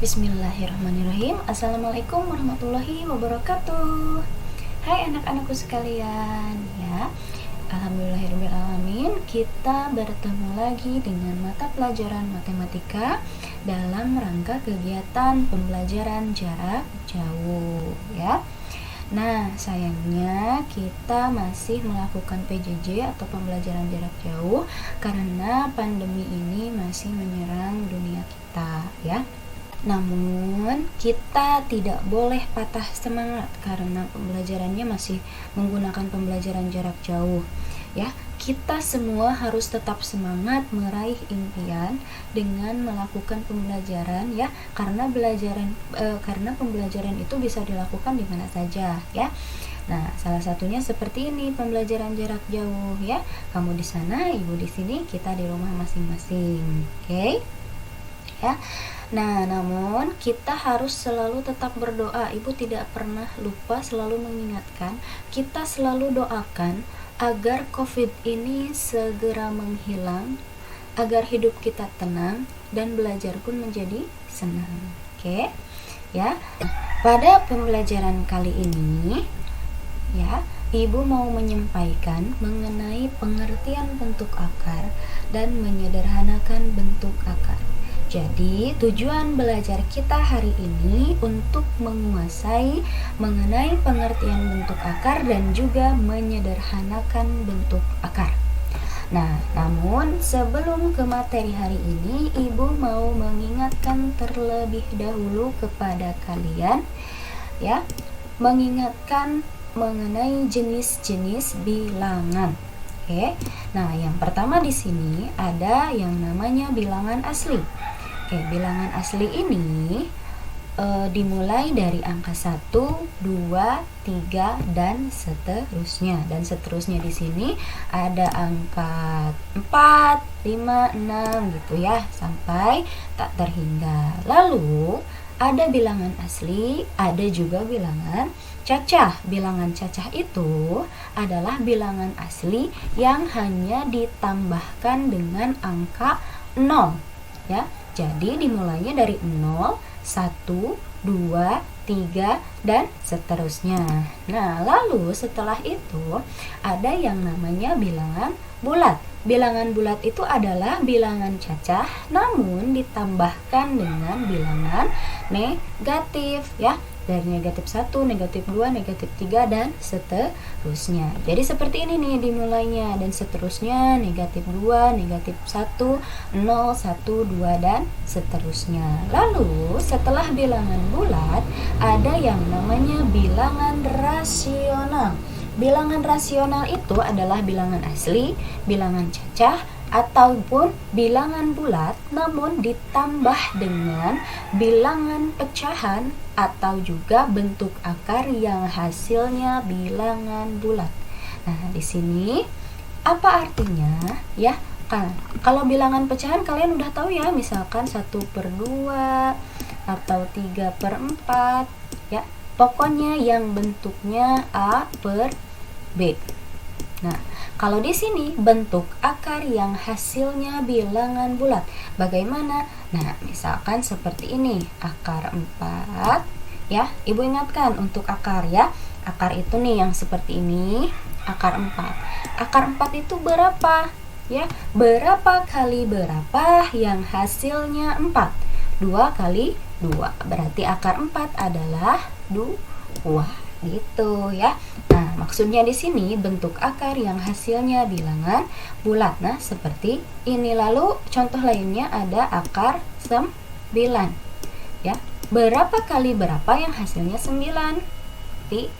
Bismillahirrahmanirrahim. Assalamualaikum warahmatullahi wabarakatuh. Hai anak-anakku sekalian, ya. Alhamdulillahirrahmanirrahim. Kita bertemu lagi dengan mata pelajaran matematika dalam rangka kegiatan pembelajaran jarak jauh, ya. Nah, sayangnya kita masih melakukan PJJ atau pembelajaran jarak jauh karena pandemi ini masih menyerang dunia kita, ya. Namun kita tidak boleh patah semangat karena pembelajarannya masih menggunakan pembelajaran jarak jauh, ya. Kita semua harus tetap semangat meraih impian dengan melakukan pembelajaran, ya, karena pembelajaran itu bisa dilakukan di mana saja, ya. Nah, salah satunya seperti ini, pembelajaran jarak jauh, ya. Kamu di sana, ibu di sini, kita di rumah masing-masing. Oke? Ya. Nah, namun kita harus selalu tetap berdoa. Ibu tidak pernah lupa selalu mengingatkan, kita selalu doakan agar COVID ini segera menghilang, agar hidup kita tenang dan belajar pun menjadi senang. Oke? Ya. Pada pembelajaran kali ini, ya, Ibu mau menyampaikan mengenai pengertian bentuk akar dan menyederhanakan bentuk akar. Jadi, tujuan belajar kita hari ini untuk menguasai mengenai pengertian bentuk akar dan juga menyederhanakan bentuk akar. Nah, namun sebelum ke materi hari ini, Ibu mau mengingatkan terlebih dahulu kepada kalian, ya, mengingatkan mengenai jenis-jenis bilangan. Oke. Nah, yang pertama di sini ada yang namanya bilangan asli. Oke, bilangan asli ini dimulai dari angka 1, 2, 3 dan seterusnya. Dan seterusnya di sini ada angka 4, 5, 6 gitu ya, sampai tak terhingga. Lalu ada bilangan asli, ada juga bilangan cacah. Bilangan cacah itu adalah bilangan asli yang hanya ditambahkan dengan angka 0, ya. Jadi dimulainya dari 0, 1, 2, 3 dan seterusnya. Nah, lalu setelah itu ada yang namanya bilangan bulat. Bilangan bulat itu adalah bilangan cacah namun ditambahkan dengan bilangan negatif, ya. Dari negatif 1, negatif 2, negatif 3 dan seterusnya. Jadi seperti ini nih dimulainya, dan seterusnya negatif 2, negatif 1, 0, 1, 2 dan seterusnya. Lalu setelah bilangan bulat ada yang namanya bilangan rasional. Bilangan rasional itu adalah bilangan asli, bilangan cacah, ataupun bilangan bulat namun ditambah dengan bilangan pecahan atau juga bentuk akar yang hasilnya bilangan bulat. Nah, di sini apa artinya, ya? Kalau bilangan pecahan kalian udah tahu ya, misalkan 1/2 atau 3/4, ya. Pokoknya yang bentuknya A per B. Nah, kalau di sini bentuk akar yang hasilnya bilangan bulat. Bagaimana? Nah, misalkan seperti ini, akar 4, ya. Ibu ingatkan untuk akar, ya. Akar itu nih yang seperti ini, akar 4. Akar 4 itu berapa? Ya, berapa kali berapa yang hasilnya 4? 2 kali 2. Berarti akar 4 adalah 2. Gitu, ya. Nah, maksudnya di sini bentuk akar yang hasilnya bilangan bulat. Nah, seperti ini. Lalu contoh lainnya ada akar 9, ya. Berapa kali berapa yang hasilnya 9? 3.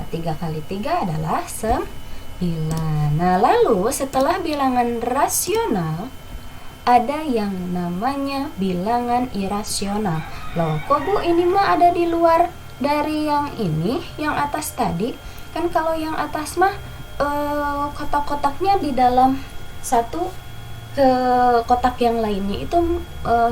3 kali 3 adalah 9. Nah, lalu setelah bilangan rasional ada yang namanya bilangan irasional. Loh, kok Bu ini mah ada di luar dari yang ini, yang atas tadi? Kan kalau yang atas mah kotak-kotaknya di dalam satu ke kotak yang lainnya itu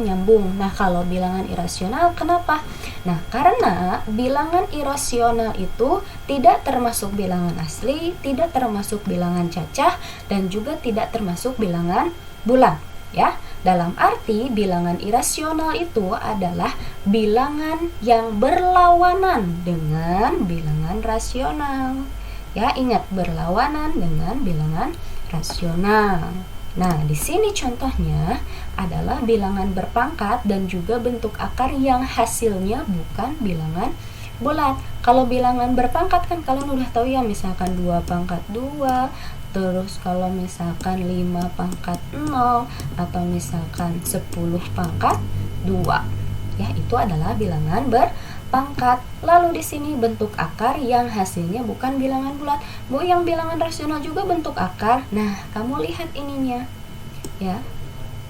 nyambung. Nah, kalau bilangan irasional kenapa? Nah, karena bilangan irasional itu tidak termasuk bilangan asli, tidak termasuk bilangan cacah, dan juga tidak termasuk bilangan bulat, ya. Dalam arti bilangan irasional itu adalah bilangan yang berlawanan dengan bilangan rasional. Ya, ingat, berlawanan dengan bilangan rasional. Nah, di sini contohnya adalah bilangan berpangkat dan juga bentuk akar yang hasilnya bukan bilangan bulat. Kalau bilangan berpangkat kan kalian udah tahu ya, misalkan 2 pangkat 2, terus kalau misalkan 5 pangkat 0, atau misalkan 10 pangkat 2. Ya, itu adalah bilangan berpangkat. Lalu di sini bentuk akar yang hasilnya bukan bilangan bulat. Bu, yang bilangan rasional juga bentuk akar. Nah, kamu lihat ininya. Ya.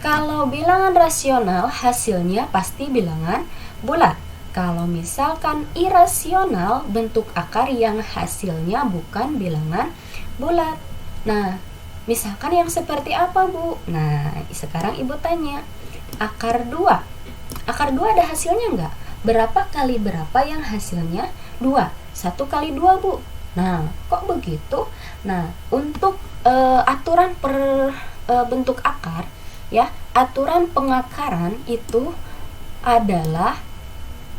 Kalau bilangan rasional hasilnya pasti bilangan bulat. Kalau misalkan irasional, bentuk akar yang hasilnya bukan bilangan bulat. Nah, misalkan yang seperti apa, Bu? Nah, sekarang Ibu tanya, akar 2. Akar 2 ada hasilnya enggak? Berapa kali berapa yang hasilnya 2? 1 kali 2, Bu. Nah, kok begitu? Nah, untuk aturan bentuk akar, ya, aturan pengakaran itu adalah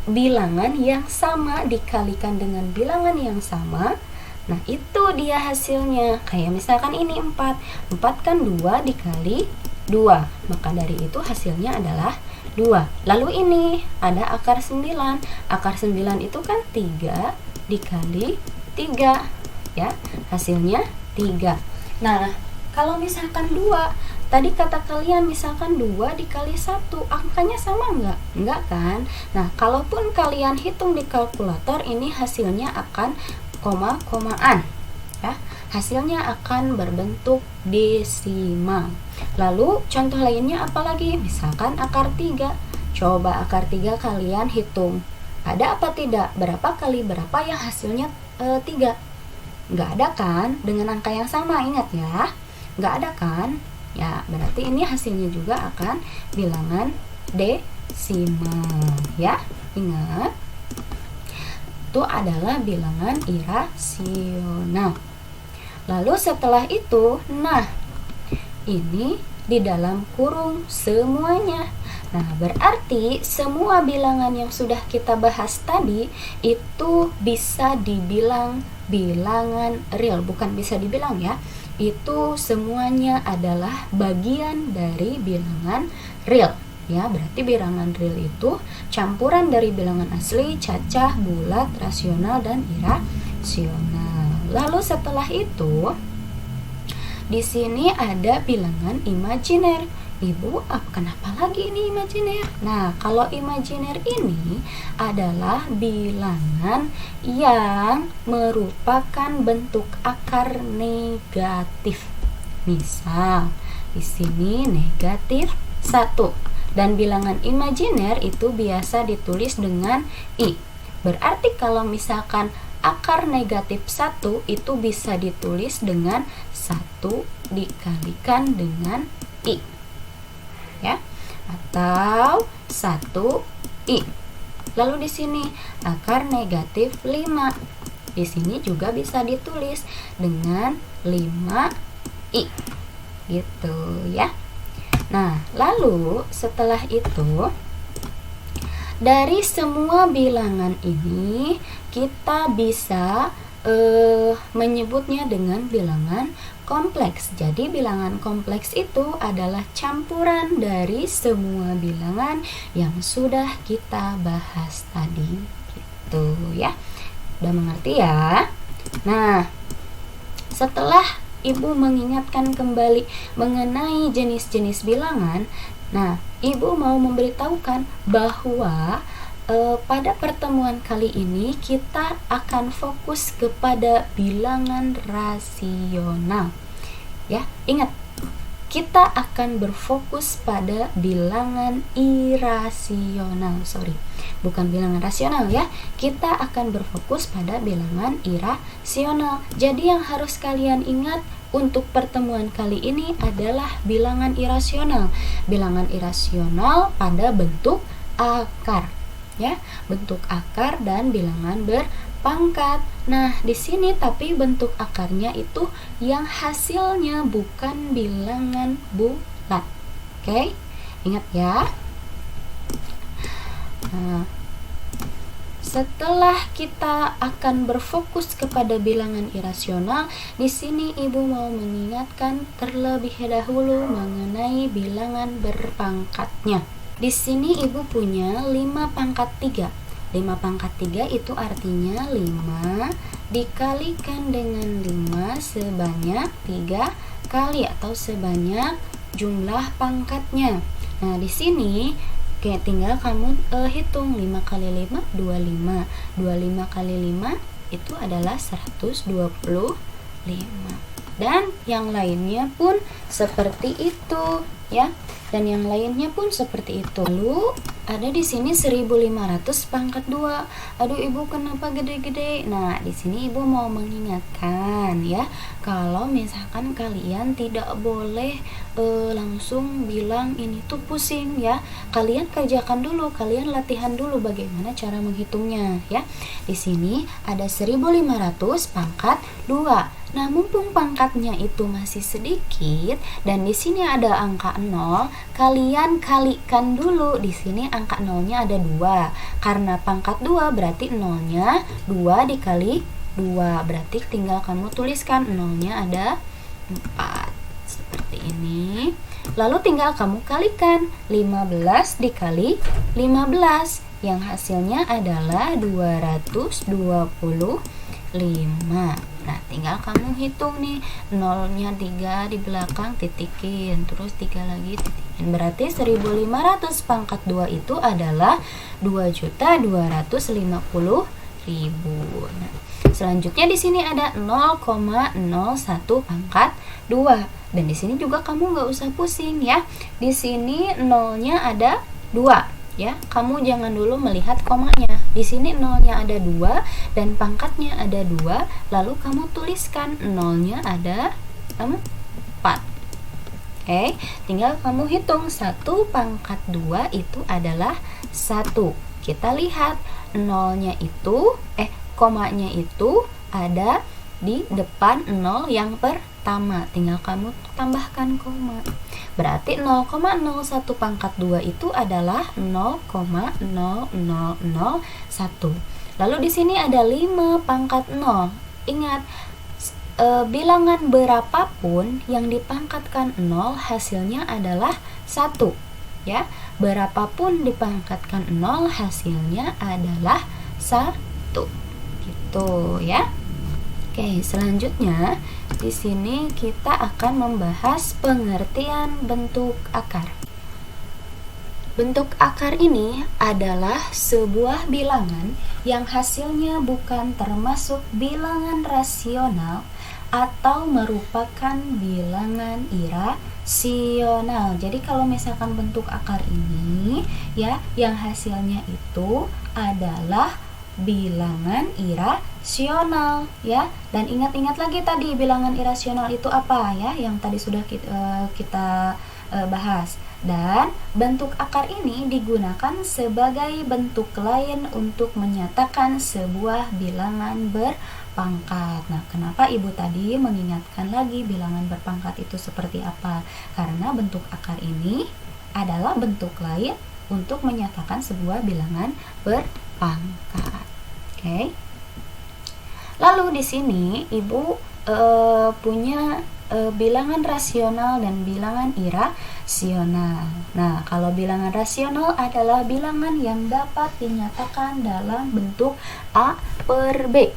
bilangan yang sama dikalikan dengan bilangan yang sama. Nah, itu dia hasilnya. Kayak misalkan ini 4. 4 kan 2 dikali 2. Maka dari itu hasilnya adalah 2. Lalu ini ada akar 9. Akar 9 itu kan 3 dikali 3. Ya, hasilnya 3. Nah, kalau misalkan 2, tadi kata kalian misalkan 2 dikali 1, angkanya sama enggak? Enggak kan? Nah, kalaupun kalian hitung di kalkulator, ini hasilnya akan koma-komaan. Ya, hasilnya akan berbentuk desimal. Lalu contoh lainnya apa lagi? Misalkan akar 3. Coba akar 3 kalian hitung. Ada apa tidak? Berapa kali berapa yang hasilnya 3? Enggak ada kan? Dengan angka yang sama, ingat ya. Enggak ada kan? Ya, berarti ini hasilnya juga akan bilangan desimal. Ya, ingat. Itu adalah bilangan irasional. Lalu setelah itu, nah, ini di dalam kurung semuanya. Nah, berarti semua bilangan yang sudah kita bahas tadi itu bisa dibilang bilangan real. Bukan bisa dibilang ya, itu semuanya adalah bagian dari bilangan real. Ya, berarti bilangan real itu campuran dari bilangan asli, cacah, bulat, rasional, dan irasional. Lalu setelah itu, di sini ada bilangan imajiner. Ibu, kenapa lagi ini imajiner? Nah, kalau imajiner ini adalah bilangan yang merupakan bentuk akar negatif. Misal, di sini negatif 1. Dan bilangan imajiner itu biasa ditulis dengan I. Berarti kalau misalkan akar negatif 1 itu bisa ditulis dengan 1 dikalikan dengan I. Ya, atau 1I. Lalu di sini akar negatif 5. Di sini juga bisa ditulis dengan 5I. Gitu ya. Nah, lalu setelah itu, dari semua bilangan ini kita bisa menyebutnya dengan bilangan kompleks. Jadi bilangan kompleks itu adalah campuran dari semua bilangan yang sudah kita bahas tadi. Gitu ya. Udah mengerti ya? Nah, setelah Ibu mengingatkan kembali mengenai jenis-jenis bilangan, nah, Ibu mau memberitahukan bahwa pada pertemuan kali ini kita akan fokus kepada bilangan rasional. Ya, ingat, kita akan berfokus pada bilangan irasional. Bukan bilangan rasional ya. Kita akan berfokus pada bilangan irasional. Jadi yang harus kalian ingat untuk pertemuan kali ini adalah bilangan irasional. Bilangan irasional pada bentuk akar. Ya, bentuk akar dan bilangan berpangkat. Nah, di sini tapi bentuk akarnya itu yang hasilnya bukan bilangan bulat. Oke? Ingat ya. Nah, setelah kita akan berfokus kepada bilangan irasional, di sini Ibu mau mengingatkan terlebih dahulu mengenai bilangan berpangkatnya. Di sini Ibu punya 5 pangkat 3. 5 pangkat 3 itu artinya 5 dikalikan dengan 5 sebanyak 3 kali atau sebanyak jumlah pangkatnya. Nah, di sini tinggal kamu hitung 5 kali 5 25. 25 kali 5 itu adalah 125. Dan yang lainnya pun seperti itu ya. Dan yang lainnya pun seperti itu. Lalu ada di sini 1500 pangkat 2. Aduh Ibu, kenapa gede-gede? Nah, di sini Ibu mau mengingatkan ya, kalau misalkan kalian tidak boleh langsung bilang ini tuh pusing ya. Kalian kerjakan dulu, kalian latihan dulu bagaimana cara menghitungnya ya. Di sini ada 1500 pangkat 2. Nah, mumpung pangkatnya itu masih sedikit dan di sini ada angka 0, kalian kalikan dulu. Di sini angka 0-nya ada 2. Karena pangkat 2 berarti 0-nya 2 dikali 2. Berarti tinggal kamu tuliskan 0-nya ada 4. Seperti ini. Lalu tinggal kamu kalikan 15 dikali 15 yang hasilnya adalah 225. Nah, tinggal kamu hitung nih, 0-nya 3 di belakang, titikin, terus 3 lagi titikin. Berarti 1500 pangkat 2 itu adalah 2.250.000. Nah, selanjutnya di sini ada 0,01 pangkat 2. Dan di sini juga kamu nggak usah pusing ya. Di sini 0-nya ada 2. Ya, kamu jangan dulu melihat komanya. Di sini 0-nya ada 2 dan pangkatnya ada 2, lalu kamu tuliskan 0-nya ada 4. Oke, tinggal kamu hitung 1 pangkat 2 itu adalah 1. Kita lihat 0-nya itu komanya itu ada di depan 0 yang pertama. Tinggal kamu tambahkan koma. Berarti 0,01 pangkat 2 itu adalah 0,0001. Lalu di sini ada 5 pangkat 0. Ingat, bilangan berapapun yang dipangkatkan 0 hasilnya adalah 1. Ya, berapapun dipangkatkan 0 hasilnya adalah 1. Gitu ya. Oke, selanjutnya di sini kita akan membahas pengertian bentuk akar. Bentuk akar ini adalah sebuah bilangan yang hasilnya bukan termasuk bilangan rasional atau merupakan bilangan irasional. Jadi kalau misalkan bentuk akar ini ya, yang hasilnya itu adalah bilangan irasional ya. Dan ingat-ingat lagi tadi bilangan irasional itu apa ya, yang tadi sudah kita bahas. Dan bentuk akar ini digunakan sebagai bentuk lain untuk menyatakan sebuah bilangan berpangkat. Nah, kenapa Ibu tadi mengingatkan lagi bilangan berpangkat itu seperti apa? Karena bentuk akar ini adalah bentuk lain untuk menyatakan sebuah bilangan berpangkat. Oke. Lalu di sini Ibu punya bilangan rasional dan bilangan irasional. Nah, kalau bilangan rasional adalah bilangan yang dapat dinyatakan dalam bentuk A per B.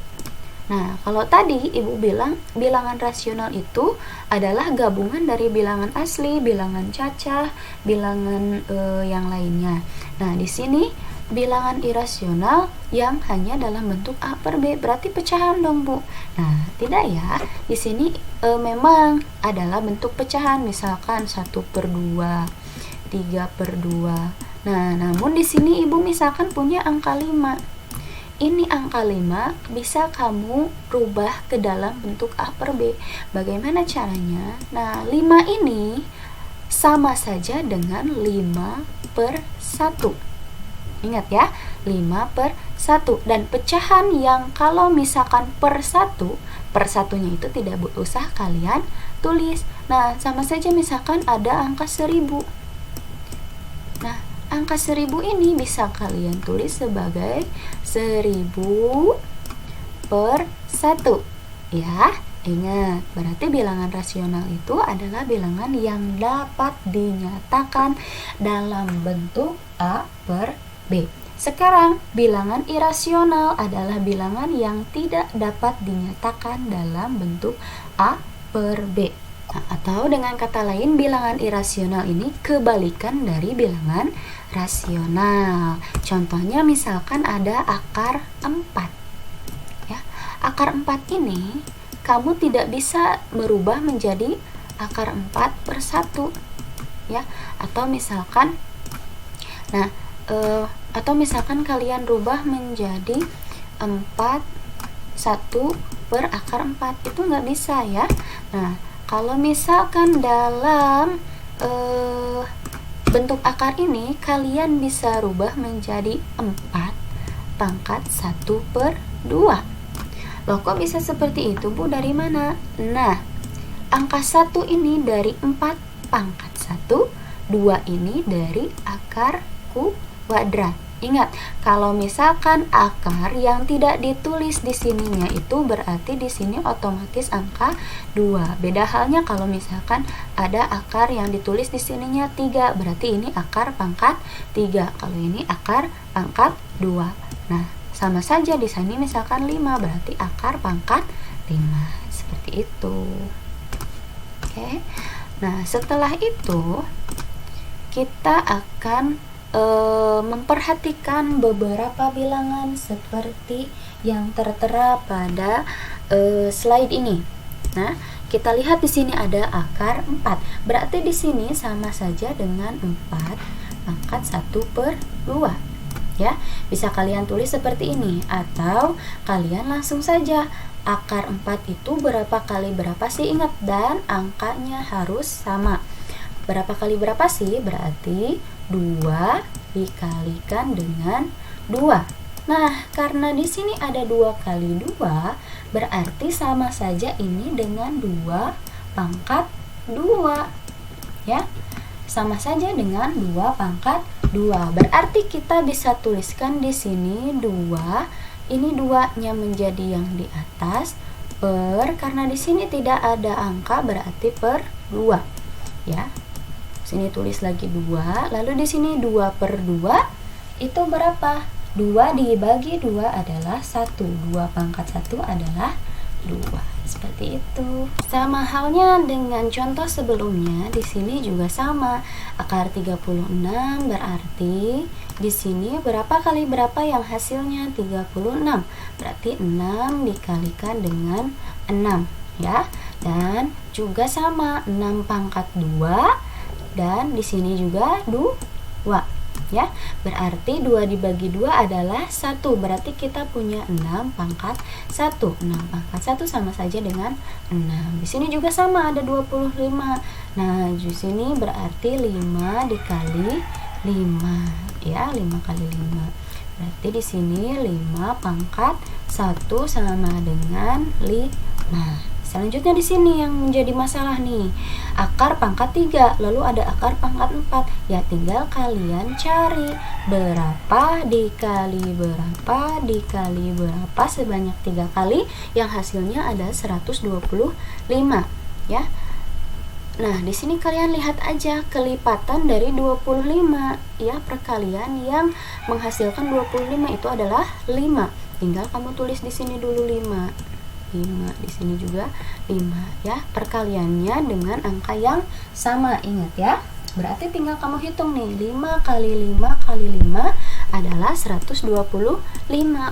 Nah, kalau tadi Ibu bilang bilangan rasional itu adalah gabungan dari bilangan asli, bilangan cacah, bilangan yang lainnya. Nah, di sini bilangan irasional yang hanya dalam bentuk A per B, berarti pecahan dong, Bu. Nah, tidak ya. Di sini memang adalah bentuk pecahan, misalkan 1/2, 3/2. Nah, namun di sini Ibu misalkan punya angka 5. Ini angka 5 bisa kamu rubah ke dalam bentuk A per B. Bagaimana caranya? Nah, 5 ini sama saja dengan 5/1. Ingat ya, 5/1. Dan pecahan yang kalau misalkan per 1, per satunya itu tidak usah kalian tulis. Nah, sama saja misalkan ada angka 1000. angka 1000 ini bisa kalian tulis sebagai 1000 per 1 ya. Ingat, berarti bilangan rasional itu adalah bilangan yang dapat dinyatakan dalam bentuk A per B. Sekarang, bilangan irasional adalah bilangan yang tidak dapat dinyatakan dalam bentuk A per B. Nah, atau dengan kata lain, bilangan irasional ini kebalikan dari bilangan rasional. Contohnya misalkan ada akar 4. Ya, akar 4 ini kamu tidak bisa merubah menjadi akar 4 per 1 ya. Atau misalkan kalian rubah menjadi 4 1 per akar 4, itu nggak bisa ya. Nah, kalau misalkan dalam bentuk akar ini kalian bisa rubah menjadi 4 pangkat 1 per 2. Loh, kok bisa seperti itu, Bu? Dari mana? Nah, angka 1 ini dari 4 pangkat 1, 2 ini dari akar kuadrat. Ingat, kalau misalkan akar yang tidak ditulis di sininya itu berarti di sini otomatis angka 2. Beda halnya kalau misalkan ada akar yang ditulis di sininya 3, berarti ini akar pangkat 3. Kalau ini akar pangkat 2. Nah, sama saja di sini misalkan 5, berarti akar pangkat 5. Seperti itu. Oke. Nah, setelah itu kita akan memperhatikan beberapa bilangan seperti yang tertera pada slide ini. Nah, kita lihat di sini ada akar 4. Berarti di sini sama saja dengan 4 pangkat 1 per 2. Ya, bisa kalian tulis seperti ini, atau kalian langsung saja akar 4 itu berapa kali berapa sih, ingat, dan angkanya harus sama. Berapa kali berapa sih? Berarti 2 dikalikan dengan 2. Nah, karena di sini ada 2 kali 2, berarti sama saja ini dengan 2 pangkat 2. Ya, sama saja dengan 2 pangkat 2. Berarti kita bisa tuliskan di sini 2, ini 2-nya menjadi yang di atas, per, karena di sini tidak ada angka berarti per 2. Ya. Sini tulis lagi 2, lalu di sini 2 per 2 itu berapa? 2 dibagi 2 adalah 1. 2 pangkat 1 adalah 2. Seperti itu. Sama halnya dengan contoh sebelumnya, di sini juga sama. Akar 36 berarti di sini berapa kali berapa yang hasilnya 36. Berarti 6 dikalikan dengan 6 ya. Dan juga sama 6 pangkat 2 dan di sini juga 2 ya. Berarti 2 dibagi 2 adalah 1. Berarti kita punya 6 pangkat 1. 6 pangkat 1 sama saja dengan 6. Di sini juga sama, ada 25. Nah, di sini berarti 5 dikali 5 ya, 5 kali 5. Berarti di sini 5 pangkat 1 sama dengan 5. Selanjutnya di sini yang menjadi masalah nih, akar pangkat 3, lalu ada akar pangkat 4. Ya, tinggal kalian cari berapa dikali berapa dikali berapa sebanyak 3 kali, yang hasilnya ada 125 ya. Nah, di sini kalian lihat aja kelipatan dari 25 ya, perkalian yang menghasilkan 25 itu adalah 5. Tinggal kamu tulis di sini dulu 5, di sini juga 5 ya, perkaliannya dengan angka yang sama, ingat ya. Berarti tinggal kamu hitung nih, 5 kali 5 kali 5 adalah 125.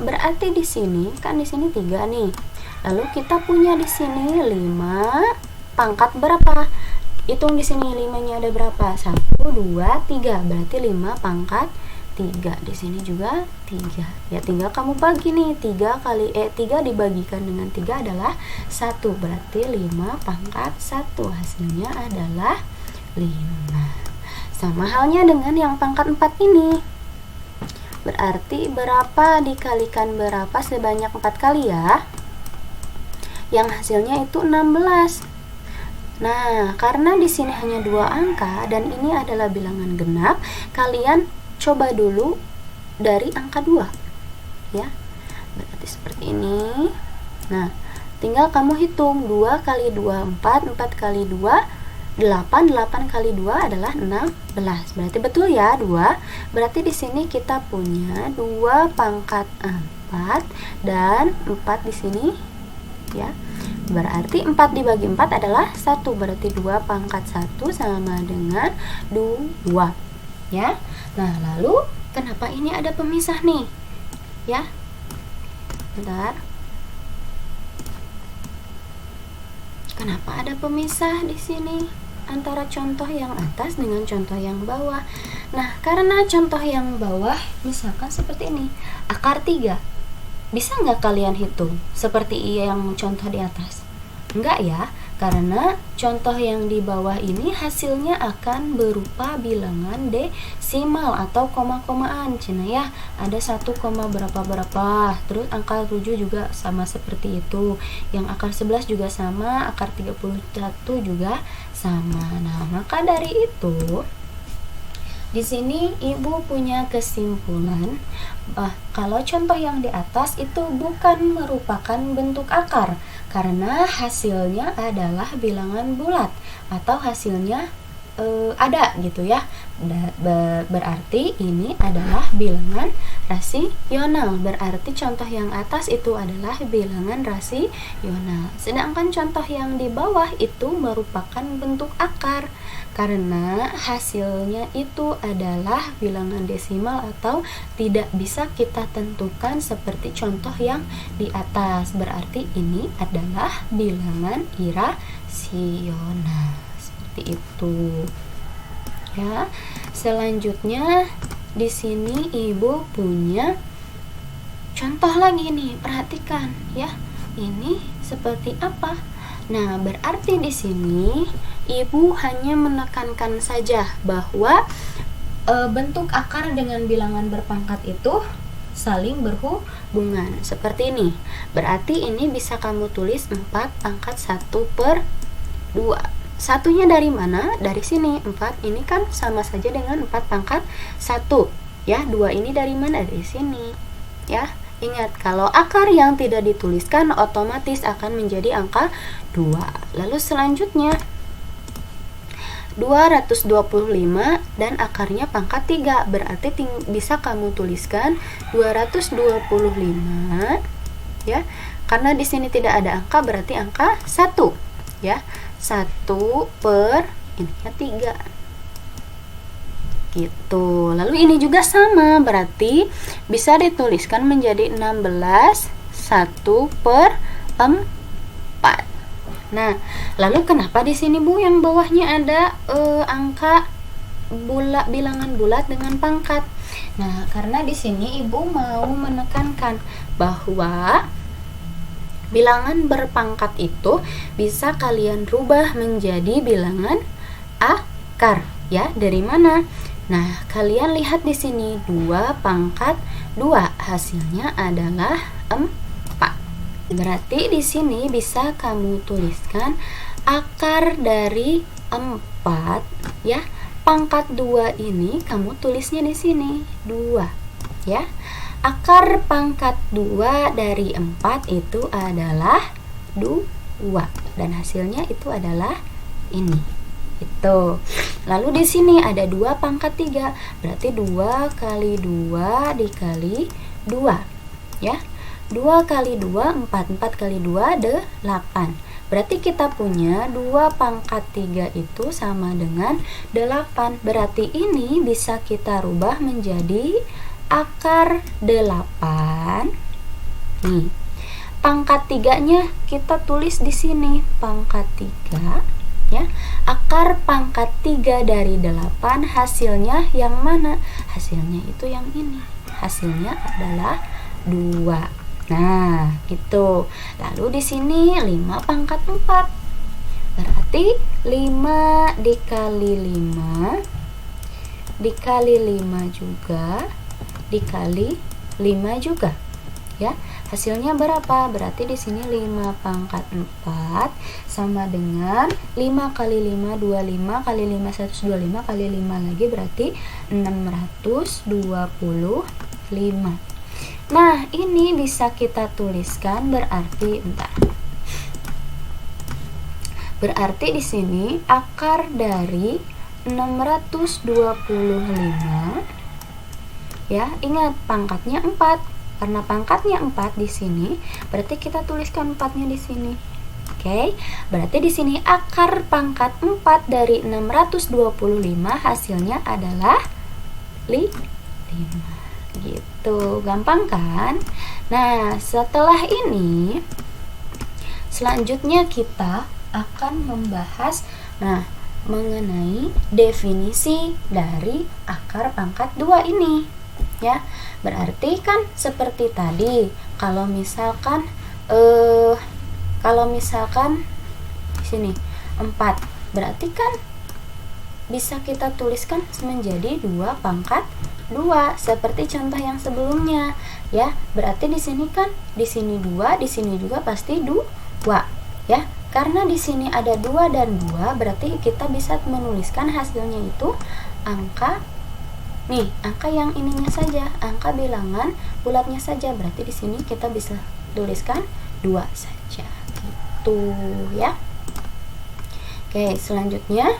Berarti di sini kan di sini 3 nih. Lalu kita punya di sini 5 pangkat berapa? Hitung di sini 5-nya ada berapa? 1 2 3. Berarti 5 pangkat 3. Di sini juga 3. Ya, tinggal kamu bagi nih, 3 dibagikan dengan 3 adalah 1. Berarti 5 pangkat 1. Hasilnya adalah 5. Sama halnya dengan yang pangkat 4 ini. Berarti berapa dikalikan berapa sebanyak 4 kali ya? Yang hasilnya itu 16. Nah, karena di sini hanya 2 angka dan ini adalah bilangan genap, kalian coba dulu dari angka 2 ya. Berarti seperti ini. Nah, tinggal kamu hitung 2 kali 2 4, 4 kali 2 8, 8 kali 2 adalah 16. Berarti betul ya 2. Berarti di sini kita punya 2 pangkat 4 dan 4 di sini ya. Berarti 4 dibagi 4 adalah 1. Berarti 2 pangkat 1 sama dengan 2 ya. Nah, lalu kenapa ini ada pemisah nih? Ya. Bentar. Kenapa ada pemisah di sini antara contoh yang atas dengan contoh yang bawah? Nah, karena contoh yang bawah misalkan seperti ini, akar 3. Bisa nggak kalian hitung seperti yang contoh di atas? Enggak ya, karena contoh yang di bawah ini hasilnya akan berupa bilangan desimal atau koma-komaan. Cina ya, ada 1, berapa-berapa. Terus angka 7 juga sama seperti itu. Yang akar 11 juga sama, akar 31 juga sama. Nah, maka dari itu di sini Ibu punya kesimpulan kalau contoh yang di atas itu bukan merupakan bentuk akar karena hasilnya adalah bilangan bulat atau hasilnya ada gitu ya. Berarti ini adalah bilangan rasional. Berarti contoh yang atas itu adalah bilangan rasional. Sedangkan contoh yang di bawah itu merupakan bentuk akar karena hasilnya itu adalah bilangan desimal atau tidak bisa kita tentukan seperti contoh yang di atas. Berarti ini adalah bilangan irasional. Seperti itu. Ya. Selanjutnya di sini Ibu punya contoh lagi nih. Perhatikan ya. Ini seperti apa? Nah, berarti di sini Ibu hanya menekankan saja bahwa bentuk akar dengan bilangan berpangkat itu saling berhubungan. Seperti ini. Berarti ini bisa kamu tulis 4 pangkat 1/2. Satunya dari mana? Dari sini. 4 ini kan sama saja dengan 4 pangkat 1. Ya, 2 ini dari mana? Dari sini. Ya. Ingat, kalau akar yang tidak dituliskan otomatis akan menjadi angka 2. Lalu selanjutnya 225 dan akarnya pangkat 3. Berarti bisa kamu tuliskan 225 ya. Karena di sini tidak ada angka berarti angka 1 ya. 1 per ininya 3. Gitu. Lalu ini juga sama, berarti bisa dituliskan menjadi 16 1/4. Nah, lalu kenapa di sini Bu yang bawahnya ada angka bilangan bulat dengan pangkat? Nah, karena di sini Ibu mau menekankan bahwa bilangan berpangkat itu bisa kalian rubah menjadi bilangan akar ya. Dari mana? Nah, kalian lihat di sini 2 pangkat 2 hasilnya adalah 4. Berarti di sini bisa kamu tuliskan akar dari 4 ya. Pangkat 2 ini kamu tulisnya di sini 2 ya. Akar pangkat 2 dari 4 itu adalah 2 dan hasilnya itu adalah ini. Itu. Lalu di sini ada 2 pangkat 3. Berarti 2 kali 2 dikali 2 ya. 2 kali 2 4, 4 kali 2 8. Berarti kita punya 2 pangkat 3 itu sama dengan 8. Berarti ini bisa kita rubah menjadi akar 8. Nih. Pangkat 3-nya kita tulis di sini pangkat 3 ya. Akar pangkat 3 dari 8 hasilnya yang mana? Hasilnya itu yang ini. Hasilnya adalah 2. Nah, gitu. Lalu di sini 5 pangkat 4. Berarti 5 dikali 5 dikali 5 juga dikali 5 juga. ya. Hasilnya berapa? Berarti di sini 5 pangkat 4 sama dengan 5 kali 5 25 kali 5 125 kali 5 lagi berarti 625. Nah, ini bisa kita tuliskan berarti Berarti di sini akar dari 625, ya, ingat pangkatnya 4. Karena pangkatnya 4 di sini, berarti kita tuliskan 4-nya di sini. Oke. Berarti di sini akar pangkat 4 dari 625 hasilnya adalah 5. Gitu. Gampang kan? Nah, setelah ini selanjutnya kita akan membahas mengenai definisi dari akar pangkat 2 ini, ya. Berarti kan seperti tadi, kalau misalkan di sini 4, berarti kan bisa kita tuliskan menjadi 2 pangkat 2 seperti contoh yang sebelumnya, ya. Berarti di sini kan di sini 2, di sini juga pasti 2, ya. Karena di sini ada 2 dan 2, berarti kita bisa menuliskan hasilnya itu angka yang ininya saja, angka bilangan bulatnya saja. Berarti di sini kita bisa tuliskan 2 saja. Gitu, ya. Oke, selanjutnya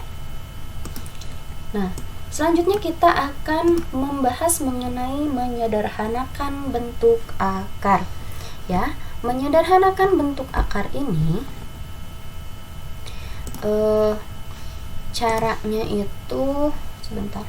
kita akan membahas mengenai menyederhanakan bentuk akar, ya. Menyederhanakan bentuk akar ini caranya itu sebentar.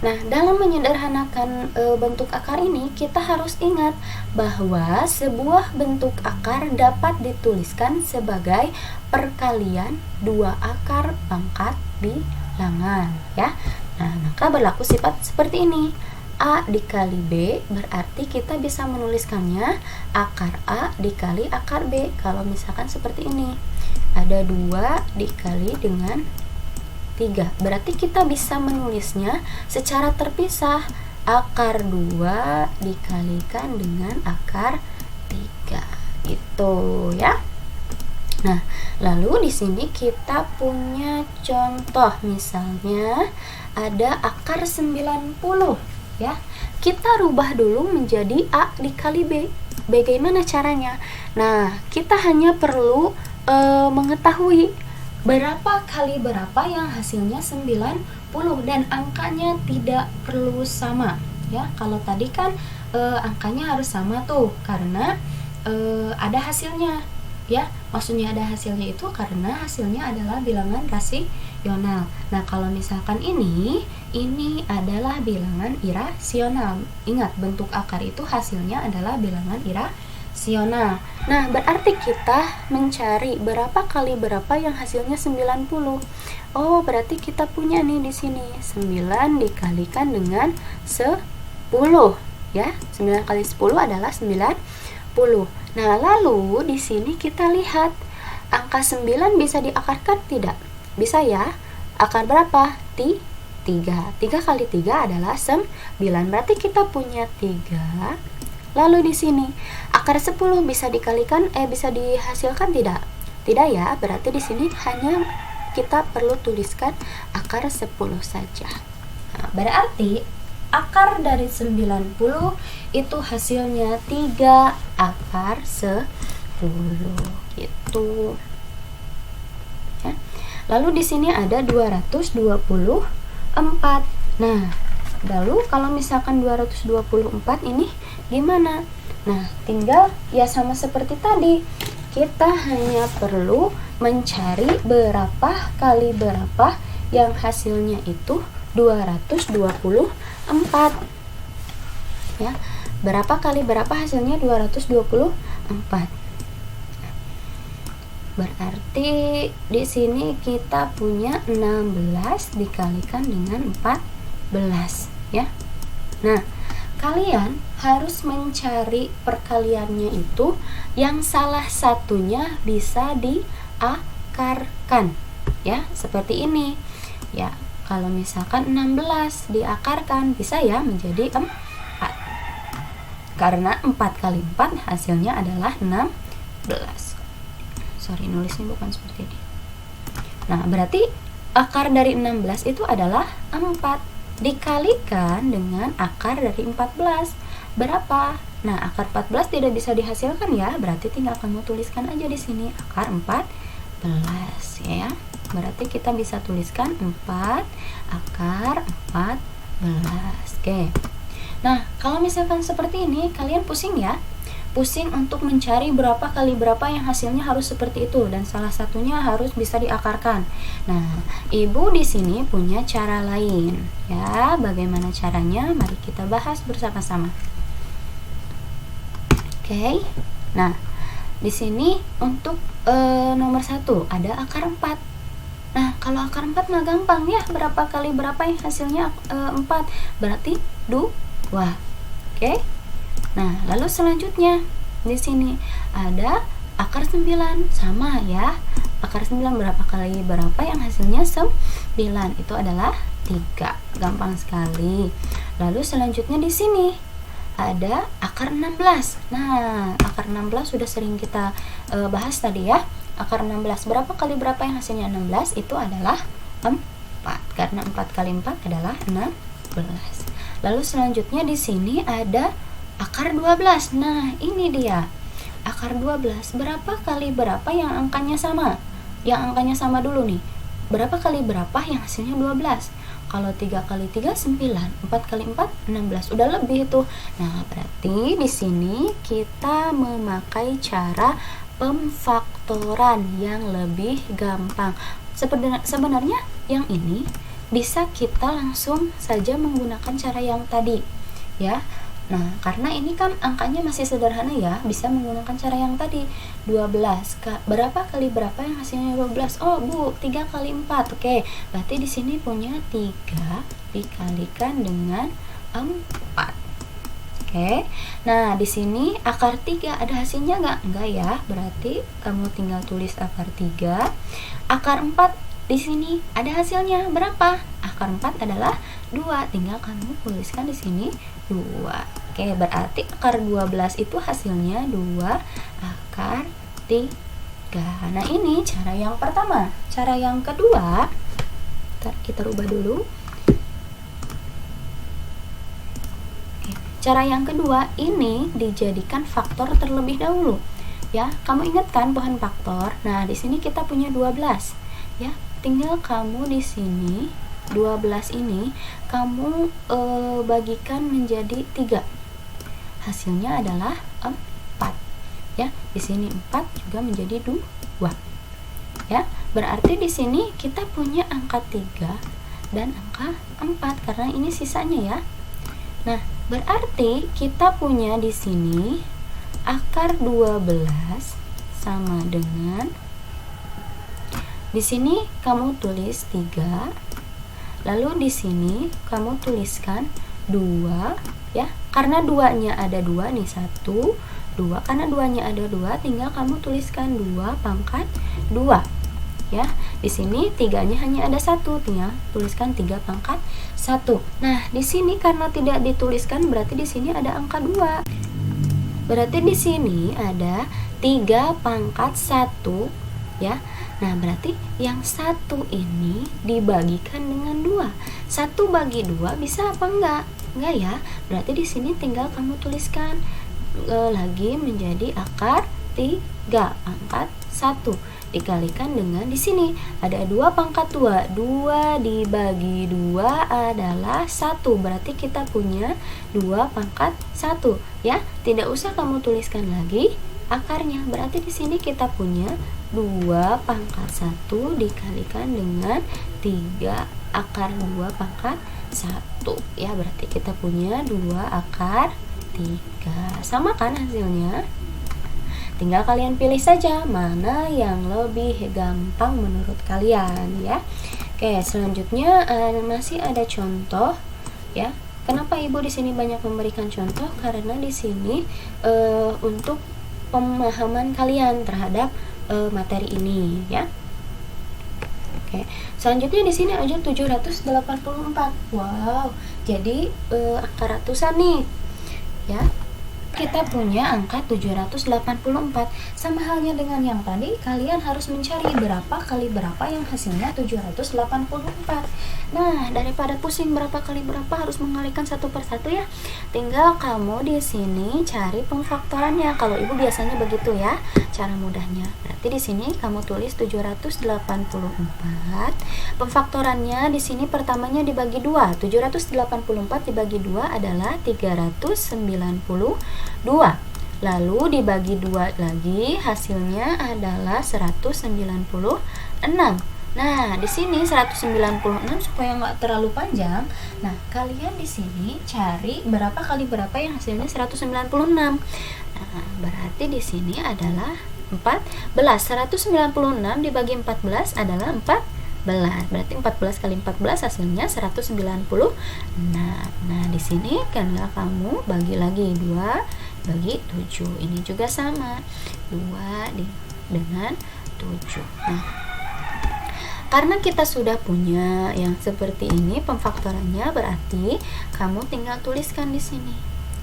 Nah, dalam menyederhanakan bentuk akar ini, kita harus ingat bahwa sebuah bentuk akar dapat dituliskan sebagai perkalian 2 akar pangkat bilangan, ya. Nah, maka berlaku sifat seperti ini. A dikali B, berarti kita bisa menuliskannya akar A dikali akar B. Kalau misalkan seperti ini, ada 2 dikali dengan 3, berarti kita bisa menulisnya secara terpisah, akar 2 dikalikan dengan akar 3, gitu, ya. Nah, lalu di sini kita punya contoh, misalnya ada akar 90, ya. Kita rubah dulu menjadi A dikali B. Bagaimana caranya? Nah, kita hanya perlu mengetahui berapa kali berapa yang hasilnya 90 dan angkanya tidak perlu sama, ya. Kalau tadi kan angkanya harus sama tuh karena ada hasilnya, ya. Maksudnya ada hasilnya itu karena hasilnya adalah bilangan rasional. Nah, kalau misalkan ini adalah bilangan irasional. Ingat, bentuk akar itu hasilnya adalah bilangan irasional. Nah, berarti kita mencari berapa kali berapa yang hasilnya 90. Oh, berarti kita punya nih di sini 9 dikalikan dengan 10, ya. 9 kali 10 adalah 90. Nah, lalu di sini kita lihat angka 9 bisa diakarkan tidak? Bisa, ya. Akar berapa? 3. 3 kali 3 adalah 9. Berarti kita punya 3. Lalu di sini akar 10 bisa dikalikan bisa dihasilkan tidak? Tidak, ya. Berarti di sini hanya kita perlu tuliskan akar 10 saja. Nah, berarti akar dari 90 itu hasilnya 3 akar 10, gitu. Ya. Lalu di sini ada 224. Nah, lalu kalau misalkan 224 ini gimana? Nah, tinggal ya sama seperti tadi. Kita hanya perlu mencari berapa kali berapa yang hasilnya itu 224. Ya. Berapa kali berapa hasilnya 224. Berarti di sini kita punya 16 dikalikan dengan 14, ya. Nah, kalian harus mencari perkaliannya itu yang salah satunya bisa diakarkan, ya, seperti ini. Ya, kalau misalkan 16 diakarkan bisa ya menjadi 4. Karena 4 kali 4 hasilnya adalah 16. Sorry, nulisnya bukan seperti ini. Nah, berarti akar dari 16 itu adalah 4 dikalikan dengan akar dari 14. Berapa? Nah, akar 14 tidak bisa dihasilkan ya, berarti tinggal kamu tuliskan aja di sini akar 14 ya. Berarti kita bisa tuliskan 4 akar 14. Oke. Nah, kalau misalkan seperti ini, kalian pusing ya. Pusing untuk mencari berapa kali berapa yang hasilnya harus seperti itu, dan salah satunya harus bisa diakarkan. Nah, Ibu di sini punya cara lain ya. Bagaimana caranya? Mari kita bahas bersama-sama. Oke. Nah, di sini untuk nomor 1 ada akar 4. Nah, kalau akar 4 mah gampang ya. Berapa kali berapa yang hasilnya 4? Berarti 2. Oke. Nah, lalu selanjutnya di sini ada akar 9. Sama ya. Akar 9 berapa kali berapa yang hasilnya 9? Itu adalah 3. Gampang sekali. Lalu selanjutnya di sini ada akar 16. Nah, akar 16 sudah sering kita bahas tadi ya. Akar 16 berapa kali berapa yang hasilnya 16? Itu adalah 4. Karena 4 kali 4 adalah 16. Lalu selanjutnya di sini ada akar 12. Nah, ini dia. Akar 12 berapa kali berapa yang angkanya sama? Yang angkanya sama dulu nih. Berapa kali berapa yang hasilnya 12? Kalau 3 kali 3 9, 4 kali 4 16. Udah lebih itu. Nah, berarti di sini kita memakai cara pemfaktoran yang lebih gampang. Sebenarnya yang ini bisa kita langsung saja menggunakan cara yang tadi ya. Nah, karena ini kan angkanya masih sederhana ya, bisa menggunakan cara yang tadi. 12 berapa kali berapa yang hasilnya 12? Oh, Bu, 3 kali 4. Oke, berarti di sini punya 3 dikalikan dengan 4. Oke. Nah, di sini akar 3 ada hasilnya nggak? Enggak ya. Berarti kamu tinggal tulis akar 3. Akar 4 di sini ada hasilnya berapa? Akar 4 adalah 2. Tinggal kamu tuliskan di sini 2. Oke, berarti akar 12 itu hasilnya 2 akar 3. Nah, ini cara yang pertama. Cara yang kedua, kita rubah dulu. Cara yang kedua ini dijadikan faktor terlebih dahulu. Ya, kamu ingat kan pohon faktor? Nah, di sini kita punya 12. Ya, tinggal kamu di sini 12 ini kamu bagikan menjadi 3. Hasilnya adalah 4. Ya, di sini 4 juga menjadi 2. Ya, berarti di sini kita punya angka 3 dan angka 4 karena ini sisanya ya. Nah, berarti kita punya di sini akar 12 sama dengan, di sini kamu tulis 3, lalu di sini kamu tuliskan 2 ya. Karena 2-nya ada 2 nih, 1, 2. Karena 2-nya ada 2, tinggal kamu tuliskan 2 pangkat 2. Ya, di sini 3-nya hanya ada 1, tinggal tuliskan 3 pangkat 1. Nah, di sini karena tidak dituliskan berarti di sini ada angka 2. Berarti di sini ada 3 pangkat 1 ya. Nah, berarti yang 1 ini dibagikan dengan 2. 1 bagi 2 bisa apa enggak? Enggak ya. Berarti di sini tinggal kamu tuliskan lagi menjadi akar 3 pangkat 1 dikalikan dengan, di sini ada 2 pangkat 2. 2 dibagi 2 adalah 1. Berarti kita punya 2 pangkat 1 ya. Tidak usah kamu tuliskan lagi akarnya. Berarti di sini kita punya 2 pangkat 1 dikalikan dengan 3 akar 2 pangkat 1 ya. Berarti kita punya 2 akar 3. Sama kan hasilnya? Tinggal kalian pilih saja mana yang lebih gampang menurut kalian ya. Oke, selanjutnya masih ada contoh ya. Kenapa Ibu di sini banyak memberikan contoh? Karena di sini untuk pemahaman kalian terhadap materi ini ya. Oke, selanjutnya di sini ada 784. Wow, jadi angka ratusan nih ya. kita punya angka 784. Sama halnya dengan yang tadi, kalian harus mencari berapa kali berapa yang hasilnya 784. Nah, daripada pusing berapa kali berapa harus mengalikan satu persatu ya. Tinggal kamu di sini cari pemfaktorannya. Kalau ibu biasanya begitu ya, cara mudahnya. Berarti di sini kamu tulis 784. Pemfaktorannya di sini pertamanya dibagi 2. 784 dibagi 2 adalah 392. Lalu dibagi 2 lagi, hasilnya adalah 196. Nah, di sini 196 supaya nggak terlalu panjang. Nah, kalian di sini cari berapa kali berapa yang hasilnya 196. Nah, berarti di sini adalah 14. 196 dibagi 14 adalah 14. Berarti 14 kali 14 hasilnya 196. Nah, di sini karena kamu bagi lagi 2 bagi 7. Ini juga sama. 2 dengan 7. Nah, karena kita sudah punya yang seperti ini pemfaktorannya, berarti kamu tinggal tuliskan di sini.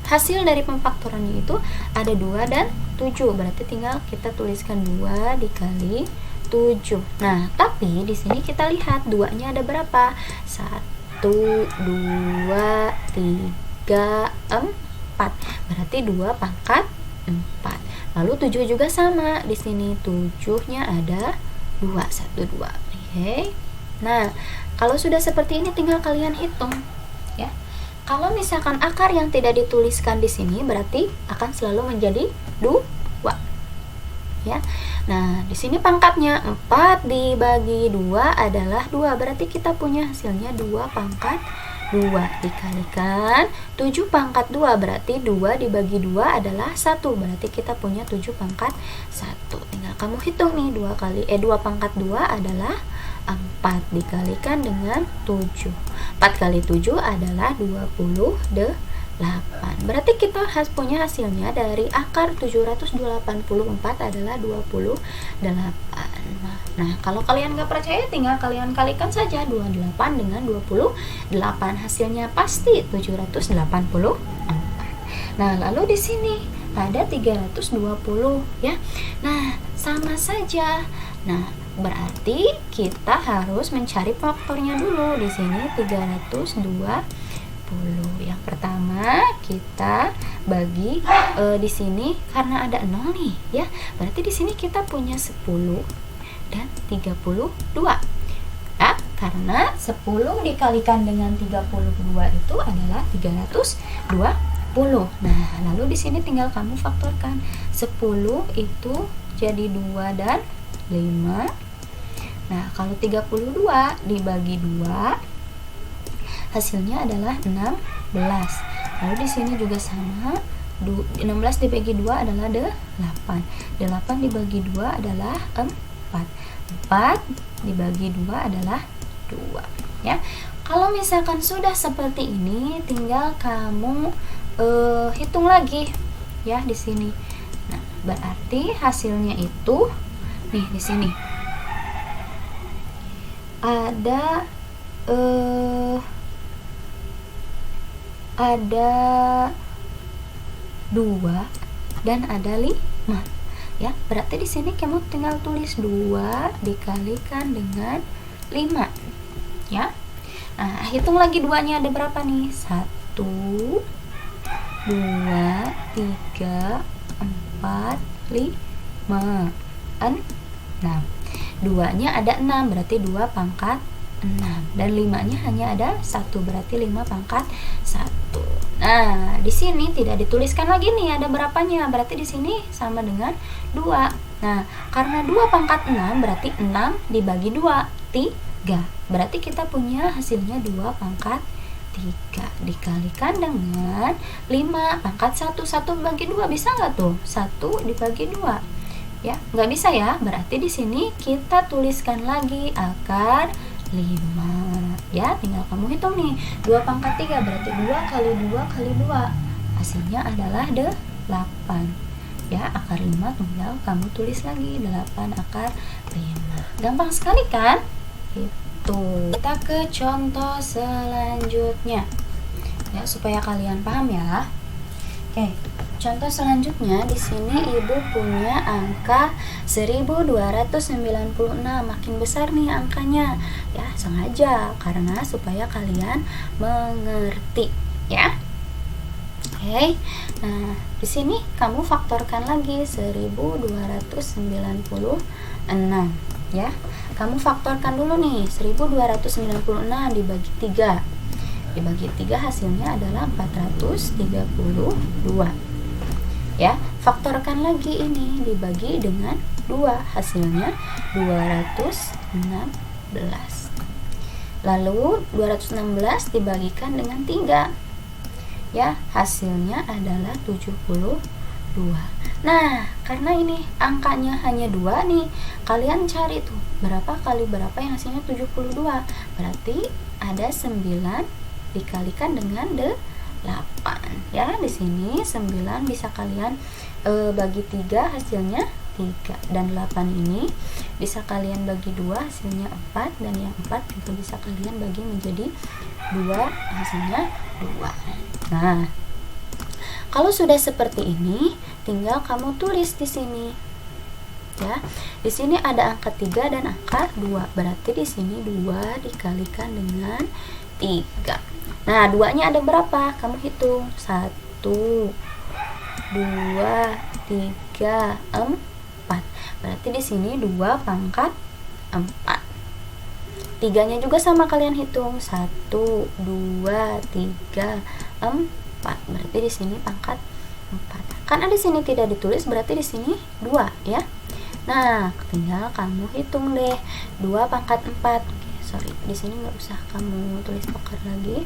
Hasil dari pemfaktorannya itu ada 2 dan 7. Berarti tinggal kita tuliskan 2 dikali 7. Nah, tapi di sini kita lihat 2-nya ada berapa? 1, 2, 3, 4. Berarti 2 pangkat 4. Lalu 7 juga sama. Di sini 7-nya ada 2, 1, 2. Oke. Nah, kalau sudah seperti ini tinggal kalian hitung ya. Kalau misalkan akar yang tidak dituliskan di sini berarti akan selalu menjadi 2 ya. Nah, di sini pangkatnya 4 dibagi 2 adalah 2. Berarti kita punya hasilnya 2 pangkat 2 dikalikan 7 pangkat 2. Berarti 2 dibagi 2 adalah 1. Berarti kita punya 7 pangkat 1. Tinggal kamu hitung nih 2 pangkat 2 adalah 4 dikalikan dengan 7. 4 kali 7 adalah 28. Berarti kita punya hasilnya dari akar 784 adalah 28. Nah, kalau kalian nggak percaya tinggal kalian kalikan saja 28 dengan 28. Hasilnya pasti 784. Nah, lalu di sini ada 320 ya. Nah, sama saja. Nah, berarti kita harus mencari faktornya dulu. Di sini 320. Yang pertama kita bagi di sini karena ada 0 nih ya. Berarti di sini kita punya 10 dan 32. Ya, karena 10 dikalikan dengan 32 itu adalah 320. Nah, lalu di sini tinggal kamu faktorkan. 10 itu jadi 2 dan 5. Nah, kalau 32 dibagi 2 hasilnya adalah 16. Lalu di sini juga sama. 16 dibagi 2 adalah 8. 8 dibagi 2 adalah 4. 4 dibagi 2 adalah 2 ya. Kalau misalkan sudah seperti ini tinggal kamu hitung lagi ya di sini. Nah, berarti hasilnya itu nih di sini ada 2 dan ada 5 ya. Berarti di sini kamu tinggal tulis 2 dikalikan dengan 5 ya. Nah, hitung lagi 2-nya ada berapa nih? 1 2 3 4 5 6. 2-nya ada 6 berarti 2 pangkat 6 dan 5-nya hanya ada 1 berarti 5 pangkat 1. Nah, di sini tidak dituliskan lagi nih ada berapanya. Berarti di sini sama dengan 2. Nah, karena 2 pangkat 6 berarti 6 dibagi 2 3. Berarti kita punya hasilnya 2 pangkat 3 dikalikan dengan 5 pangkat 1. 1 bagi 2 bisa nggak tuh? 1 dibagi 2 ya, nggak bisa ya. Berarti di sini kita tuliskan lagi akar 5 ya. Tinggal kamu hitung nih 2 pangkat 3 berarti 2 kali 2 kali 2 hasilnya adalah 8 ya. Akar 5 tinggal kamu tulis lagi 8 akar 5. Gampang sekali kan? Itu kita ke contoh selanjutnya ya supaya kalian paham ya. Oke, contoh selanjutnya di sini Ibu punya angka 1296. Makin besar nih angkanya. Ya, sengaja karena supaya kalian mengerti, ya. Oke. Nah, di sini kamu faktorkan lagi 1296, ya. Kamu faktorkan dulu nih, 1296 dibagi 3. Dibagi 3 hasilnya adalah 432. Ya, faktorkan lagi ini dibagi dengan 2, hasilnya 216. Lalu 216 dibagikan dengan 3. Ya, hasilnya adalah 72. Nah, karena ini angkanya hanya 2 nih, kalian cari tuh berapa kali berapa yang hasilnya 72. Berarti ada 9 dikalikan dengan 8. Ya, di sini 9 bisa kalian bagi 3, hasilnya 3, dan 8 ini bisa kalian bagi 2, hasilnya 4, dan yang 4 juga bisa kalian bagi menjadi 2, hasilnya 2. Nah, kalau sudah seperti ini, tinggal kamu tulis di sini. Ya, di sini ada angka 3 dan angka 2. Berarti di sini 2 dikalikan dengan 3. Nah, 2-nya ada berapa? Kamu hitung. 1, 2, 3, 4. Berarti di sini 2 pangkat 4. 3-nya juga sama, kalian hitung. 1, 2, 3, 4. Berarti di sini pangkat 4. Karena di sini tidak ditulis, berarti di sini 2, ya. Nah, tinggal kamu hitung deh. 2 pangkat 4. Sorry, di sini nggak usah kamu tulis pakar lagi.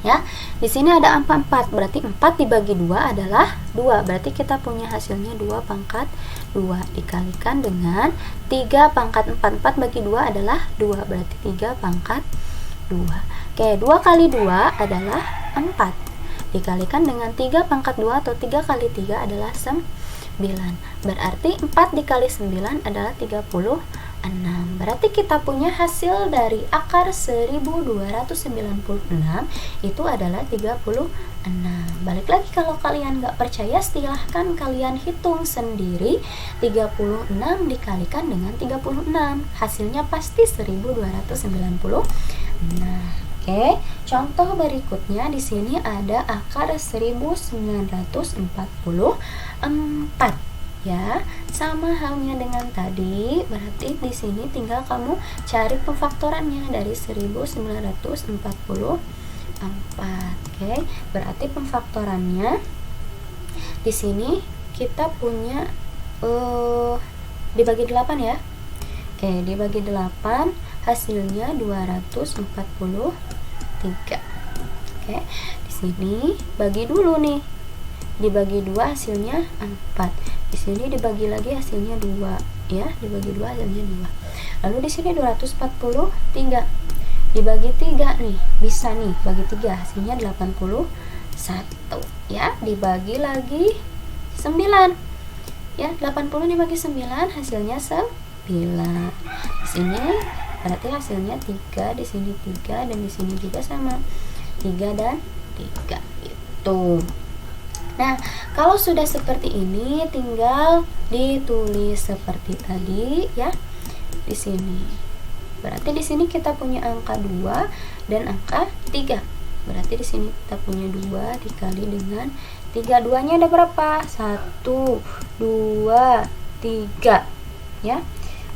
Ya, di sini ada angka 4, berarti 4 dibagi 2 adalah 2. Berarti kita punya hasilnya 2 pangkat 2 dikalikan dengan 3 pangkat 4. 4 bagi 2 adalah 2, berarti 3 pangkat 2. Oke, 2 kali 2 adalah 4. Dikalikan dengan 3 pangkat 2 atau 3 kali 3 adalah 9. Berarti 4 dikali 9 adalah 36. Berarti kita punya hasil dari akar 1296 itu adalah 36. Balik lagi, kalau kalian nggak percaya, silahkan kalian hitung sendiri. 36 dikalikan dengan 36, hasilnya pasti 1296. Oke, contoh berikutnya di sini ada akar 1944. Ya, sama halnya dengan tadi, berarti di sini tinggal kamu cari pemfaktorannya dari 1944. Oke, berarti pemfaktorannya di sini kita punya dibagi 8 ya. Oke, dibagi 8 hasilnya 243. Oke, di sini bagi dulu nih. Dibagi 2 hasilnya 4. Di sini dibagi lagi hasilnya 2, ya. Dibagi 2 hasilnya 2. Lalu di sini 243. Dibagi 3 nih, bisa nih bagi 3, hasilnya 81, ya. Dibagi lagi 9. Ya, 80 dibagi 9 hasilnya 9. Di sini berarti hasilnya 3, di sini 3, dan di sini juga sama. 3 dan 3 itu. Nah, kalau sudah seperti ini tinggal ditulis seperti tadi, ya. Di sini. Berarti di sini kita punya angka 2 dan angka 3. Berarti di sini kita punya 2 dikali dengan 3. 2-nya ada berapa? 1, 2, 3. Ya.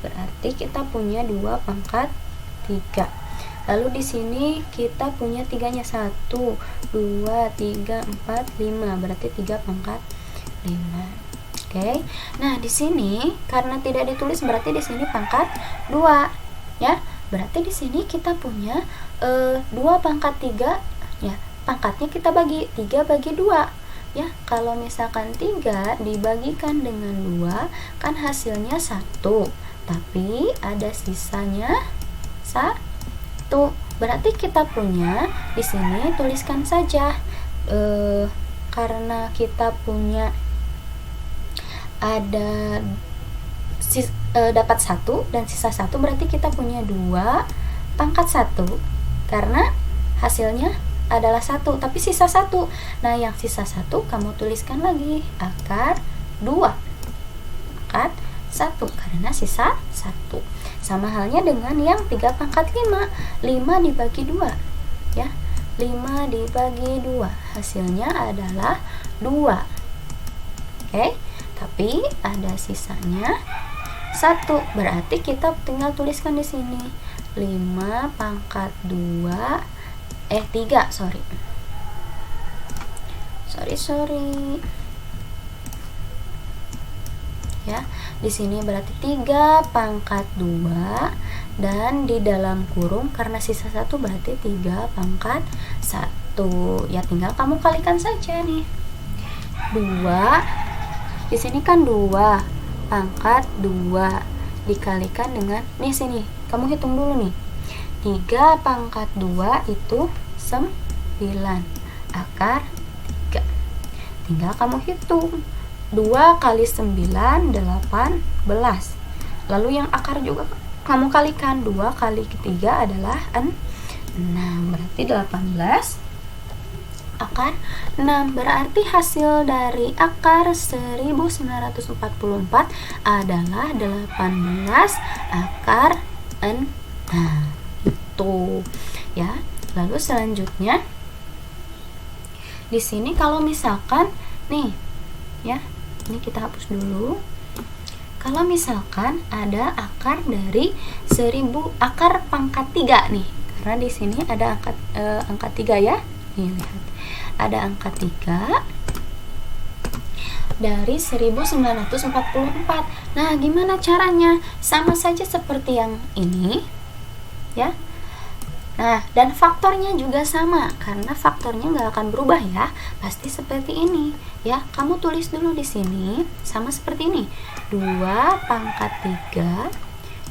Berarti kita punya 2 pangkat 3. Lalu di sini kita punya 3-nya 1, 2, 3, 4, 5. Berarti 3 pangkat 5. Oke. Nah, di sini karena tidak ditulis berarti di sini pangkat 2, ya. Berarti di sini kita punya 2 pangkat 3, ya. Pangkatnya kita bagi 3 bagi 2. Ya, kalau misalkan 3 dibagikan dengan 2 kan hasilnya 1. Tapi ada sisanya 1. Berarti kita punya di sini tuliskan saja karena kita punya ada dapat 1 dan sisa 1, berarti kita punya 2 pangkat 1 karena hasilnya adalah 1, tapi sisa 1. Nah, yang sisa 1 kamu tuliskan lagi akar 2. Akar 1 karena sisa 1. Sama halnya dengan yang 3 pangkat 5. 5 dibagi 2. Ya. 5 dibagi 2. Hasilnya adalah 2. Oke. Tapi ada sisanya 1. Berarti kita tinggal tuliskan di sini 5 pangkat 2 3, sorry. Ya, di sini berarti 3 pangkat 2 dan di dalam kurung karena sisa 1 berarti 3 pangkat 1. Ya, tinggal kamu kalikan saja nih. 2 di sini kan 2 pangkat 2 dikalikan dengan nih sini. Kamu hitung dulu nih. 3 pangkat 2 itu 9 akar 3. Tinggal kamu hitung. 2 kali 9 18. Lalu yang akar juga kamu kalikan. 2 kali 3 adalah 6. Berarti 18 akar 6. Berarti hasil dari akar 1944 adalah 18 akar 6. Itu ya. Lalu selanjutnya di sini kalau misalkan nih ya, ini kita hapus dulu. Kalau misalkan ada akar dari 1000 akar pangkat 3 nih. Karena di sini ada angka 3 ya. Nih lihat. Ada angka 3 dari 1944. Nah, gimana caranya? Sama saja seperti yang ini ya. Nah, dan faktornya juga sama karena faktornya nggak akan berubah ya. Pasti seperti ini ya. Kamu tulis dulu di sini sama seperti ini. 2 pangkat 3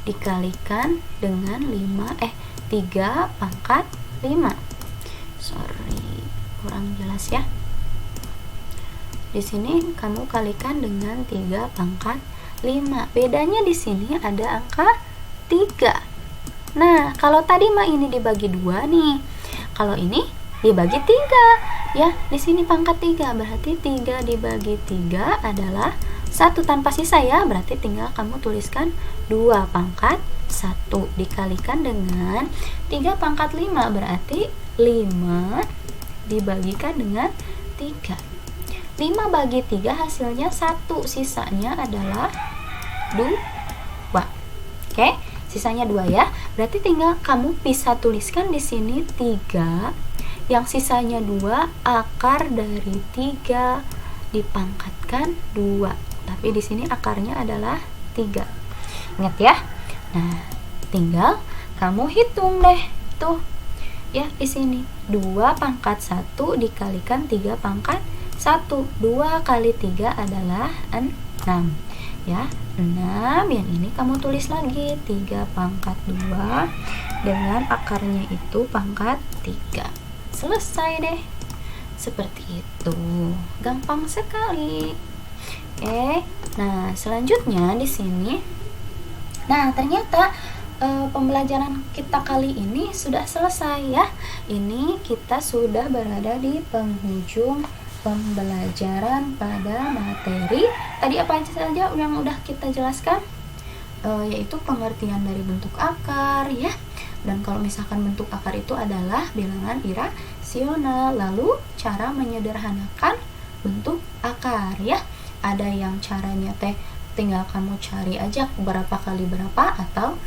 dikalikan dengan 3 pangkat 5. Sorry, kurang jelas ya. Di sini kamu kalikan dengan 3 pangkat 5. Bedanya di sini ada angka 3. Nah, kalau tadi mah ini dibagi 2 nih. Kalau ini dibagi 3. Ya, di sini pangkat 3. Berarti 3 dibagi 3 adalah 1 tanpa sisa ya. Berarti tinggal kamu tuliskan 2 pangkat 1 dikalikan dengan 3 pangkat 5. Berarti 5 dibagikan dengan 3. 5 bagi 3 hasilnya 1. Sisanya adalah 2. Oke, sisanya 2 ya. Berarti tinggal kamu bisa tuliskan di sini 3. Yang sisanya 2 akar dari 3 dipangkatkan 2. Tapi di sini akarnya adalah 3. Ingat ya. Nah, tinggal kamu hitung deh. Tuh. Ya, di sini 2 pangkat 1 dikalikan 3 pangkat 1. 2 kali 3 adalah 6. Ya, 6. Yang ini kamu tulis lagi 3 pangkat 2 dengan akarnya itu pangkat 3. Selesai deh. Seperti itu. Gampang sekali. Oke. Nah, selanjutnya di sini. Nah, ternyata pembelajaran kita kali ini sudah selesai ya. Ini kita sudah berada di penghujung pembelajaran pada materi. Tadi apa saja yang udah kita jelaskan? Yaitu pengertian dari bentuk akar ya. Dan kalau misalkan bentuk akar itu adalah bilangan irasional. Lalu cara menyederhanakan bentuk akar ya. Ada yang caranya tinggal kamu cari aja berapa kali berapa atau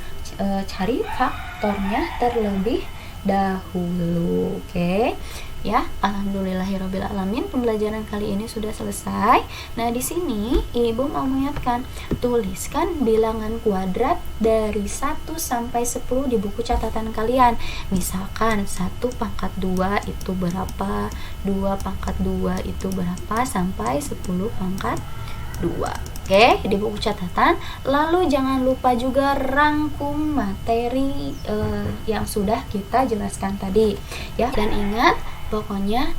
cari faktornya terlebih dahulu. Oke. Ya, alhamdulillahirobbilalamin, pembelajaran kali ini sudah selesai. Nah, di sini Ibu mau mengingatkan, tuliskan bilangan kuadrat dari 1 sampai 10 di buku catatan kalian. Misalkan 1 pangkat 2 itu berapa, 2 pangkat 2 itu berapa, sampai 10 pangkat 2. Oke, di buku catatan. Lalu jangan lupa juga rangkum materi yang sudah kita jelaskan tadi ya. Dan ingat, pokoknya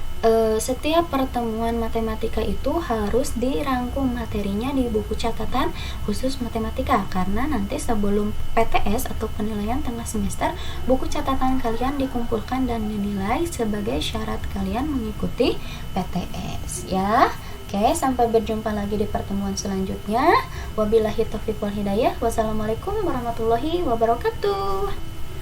setiap pertemuan matematika itu harus dirangkum materinya di buku catatan khusus matematika, karena nanti sebelum PTS atau penilaian tengah semester, buku catatan kalian dikumpulkan dan dinilai sebagai syarat kalian mengikuti PTS ya. Oke, sampai berjumpa lagi di pertemuan selanjutnya. Wabillahi taufiq wal hidayah. Wassalamualaikum warahmatullahi wabarakatuh.